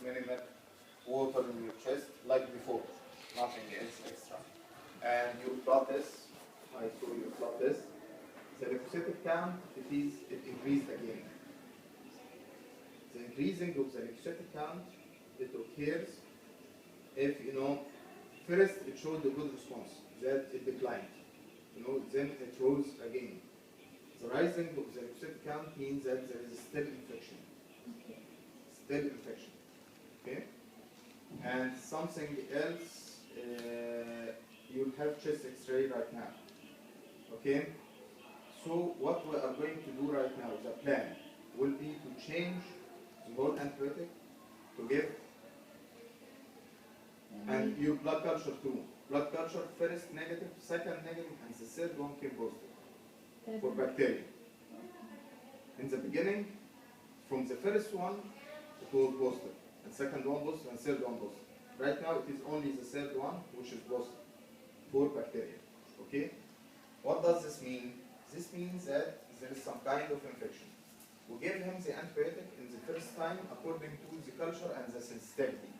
minimal water in your chest like before, nothing else extra. And your blood test, I show you blood test. The leukocytic count, it increased again. The increasing of the leukocytic count, it occurs if, first it showed a good response, that it declined. Then it rose again. The rising of the leukocytic count means that there is still infection. Still infection. Okay? And something else, you'll have chest x-ray right now. Okay? So what we are going to do right now, the plan will be to change the whole antibiotic to give, and your blood culture too. Blood culture first negative, second negative, and the third one came positive for bacteria. In the beginning, from the first one, it was positive, and second one positive, and third one positive. Right now, it is only the third one which is positive for bacteria. Okay? What does this mean? This means that there is some kind of infection. We gave him the antibiotic in the first time according to the culture and the sensitivity.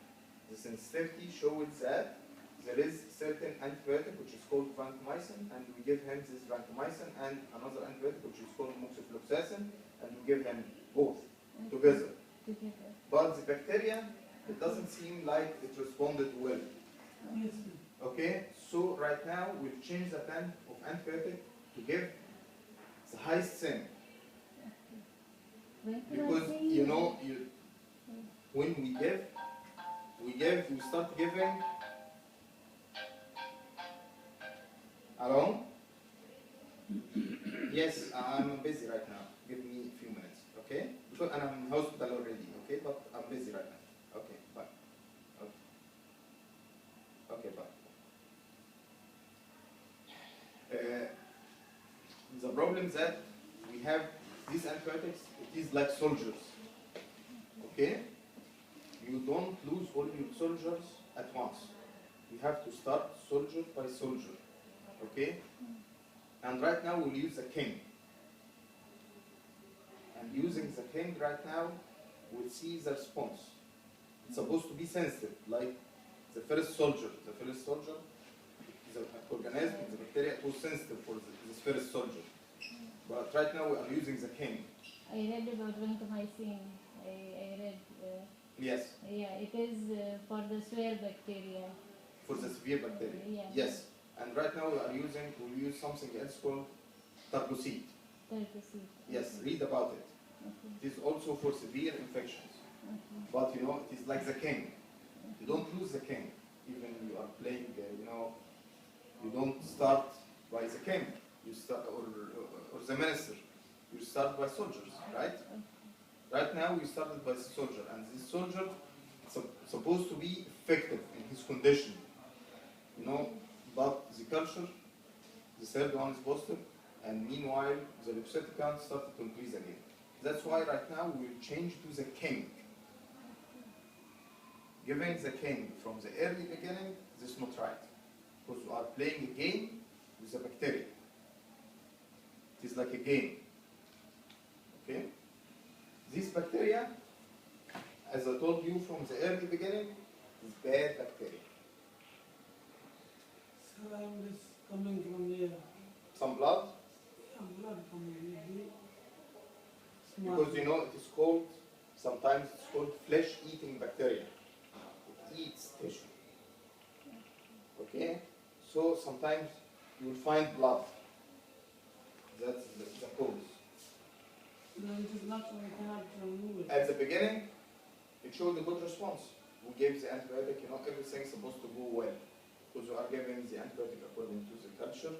The sensitivity shows that there is certain antibiotic which is called vancomycin, and we give him this vancomycin and another antibiotic which is called moxifloxacin, and we give him both together. But the bacteria, it doesn't seem like it responded well. Okay, so right now we'll change the plan of antibiotic to give the highest thing. Because when we start giving. Hello? Yes, I'm busy right now. Give me a few minutes, okay? Because I'm in hospital already, okay? But I'm busy right now. Okay, bye. Okay, bye. The problem is that we have these antibiotics, it is like soldiers, okay? You don't lose all your soldiers at once. You have to start soldier by soldier, okay? And right now we'll use the king. And using the king right now, we'll see the response. It's supposed to be sensitive, like the first soldier. The first soldier, the organism, the bacteria, was sensitive for this first soldier. But right now we are using the king. I read about vancomycin. I read. Yes. Yeah, it is for the severe bacteria. For the severe bacteria. Yeah. Yes. And right now we'll use something else called targocid. Targocid. Yes, read about it. Okay. It is also for severe infections. Okay. But it is like the king. You don't lose the king. Even you are playing, you don't start by the king. You start, or the minister. You start by soldiers, right? Okay. Right now we started by the soldier, and this soldier is supposed to be effective in his condition. But the culture, the third one is positive, and meanwhile the leukocytic count started to increase again. That's why right now we will change to the king. Giving the king from the early beginning, this is not right. Because we are playing a game with the bacteria. It is like a game. Okay? These bacteria, as I told you from the early beginning, is bad bacteria. Salam is coming from here. Some blood, Blood coming here. because it is called, sometimes it's called flesh-eating bacteria. It eats tissue. Okay? So sometimes you will find blood. That's the cause. No, it is not we cannot remove it. At the beginning, it showed a good response. We gave the antibiotic, everything's supposed to go well. Because we are giving the antibiotic according to the culture.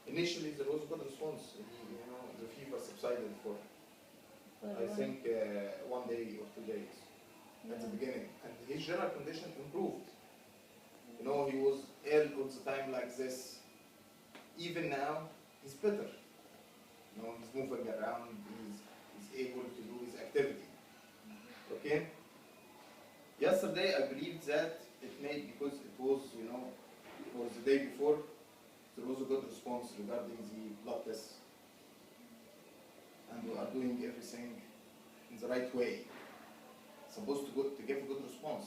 Initially there was a good response. The fever subsided for, I think, 1 day or 2 days at the beginning. And his general condition improved. He was ill all the time like this. Even now, he's better. He's moving around, he's able to do his activity. Okay? Yesterday I believed that it made, because it was the day before, there was a good response regarding the blood tests. And we are doing everything in the right way. supposed to give a good response,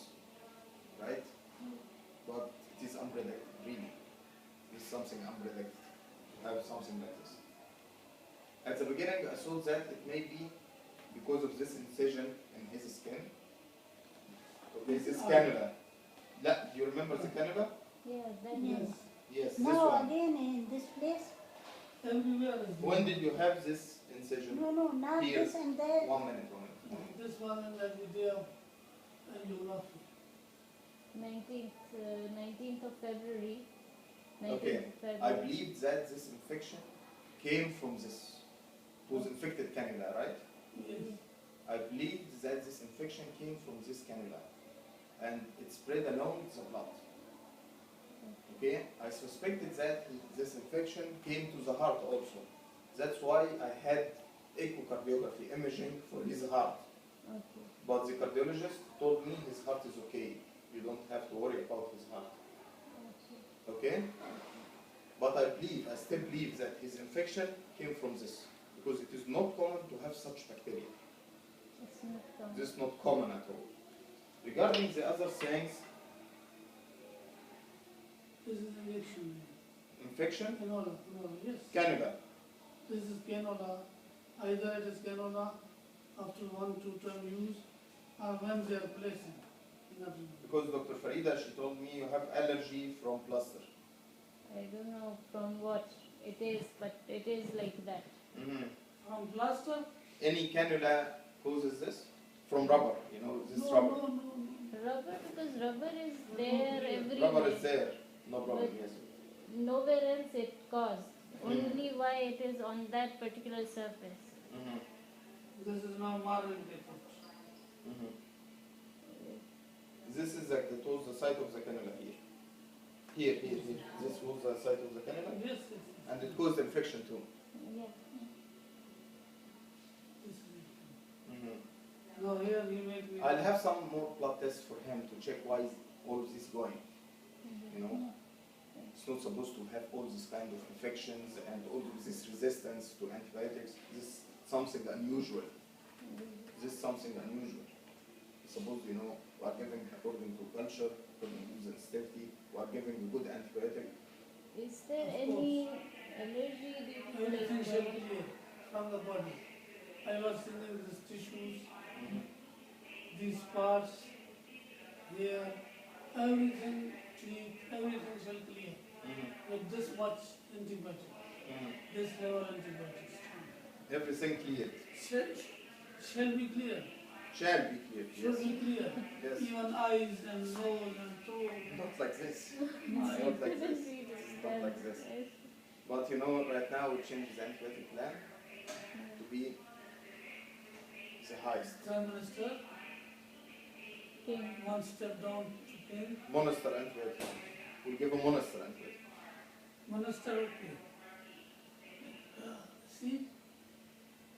right? But it is unpredictable, really. It's something unpredictable to have something like this. At the beginning, I thought that it may be because of this incision in his skin. Okay, this cannula. Do you remember the cannula? Yeah, that Yes. is. Yes, this Now one. again in this place? Everywhere is When did you have this incision? No, no, not Here. this and that. 1 minute, 1 minute. this one and every day of angiography. 19th of February. 19th Okay, of I February. believe that this infection came from this. It was infected cannula, right? Yes. I believe that this infection came from this cannula and it spread along the blood. Okay, I suspected that this infection came to the heart also. That's why I had echocardiography imaging for his heart. Okay. But the cardiologist told me his heart is okay. You don't have to worry about his heart. Okay? But I still believe that his infection came from this. Because it is not common to have such bacteria. It's not common. This is not common at all. Regarding the other things, This is injection. infection, Canola. No, yes. cannula. This is canola. Either it is canola after 1-2 term use or when they are placing. Nothing. Because Dr. Farida, she told me you have allergy from plaster. I don't know from what it is, but it is like that. From plaster? Any cannula causes this? From rubber, this No, rubber. no, no, no. Rubber, because rubber is there everywhere. Rubber is there, no problem, But- yes. Nowhere else it caused. Mhm. Only why it is on that particular surface. This is now marble defect. This is like the site of the cannula here. Here. This was the site of the cannula. Yes, yes. And it caused infection too. Yeah. This is Now here he made me. I'll have some more blood tests for him to check why is all of this going. It's not supposed to have all these kind of infections and all of this resistance to antibiotics. This is something unusual. This is something unusual. It's supposed, we are giving according to culture, according to sensitivity, we are giving a good antibiotic. Is there any allergy due to Everything shall like clear from the body. I was seeing these tissues, these parts, here, everything clean, everything shall clear. With this much antibiotic, this level antibiotics. Everything cleared. Shall be clear, Shall be cleared, should yes. be clear. Yes. Even eyes and nose and throat. Not like this. I Not like couldn't this. see this Not like this. But right now we change the antibiotic plan to be the highest. Prime Minister, King. one step down to king. Monster antibiotic. We'll give a monster antibiotic. Minister, okay. See,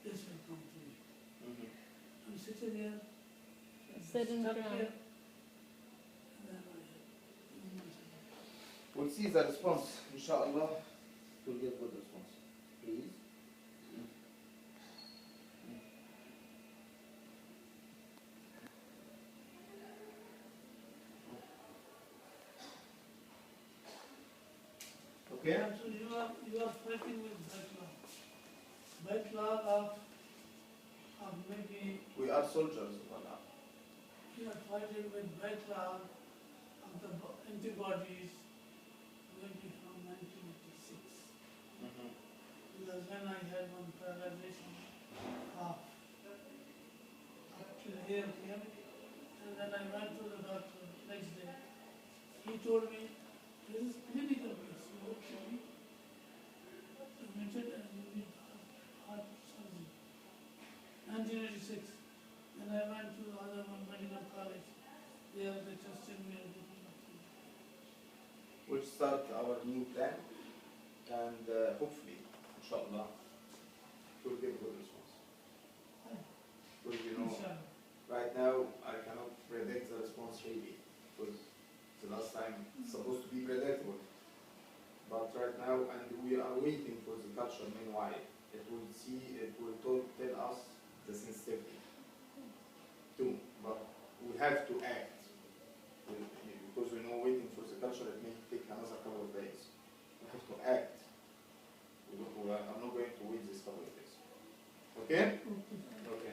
this will come to me. I'm sitting here. Sitting stuck down. here, and then I- We'll see the response. Inshallah, we'll get good response. Please. Okay? So you are fighting with backlog. Backlog of maybe We are soldiers of Allah. you are fighting with backlog of the antibodies maybe from 1986. Because when I had one paralyzation up till here came, and then I went to the doctor next day. He told me, this is clinical case, you have to be admitted and you need heart surgery. 1986. And I went to other one medical college. There they tested me and did nothing. We'll start our new plan and hopefully, inshallah, we'll get a good response. Because Inshallah. right now I cannot predict the response really because the last time it's supposed to be predictable. But right now, and we are waiting for the culture meanwhile, it will tell us the sensitivity too. But culture, it may take another couple of days. We have to act. I'm not going to wait this couple of days. Okay? Okay. Okay.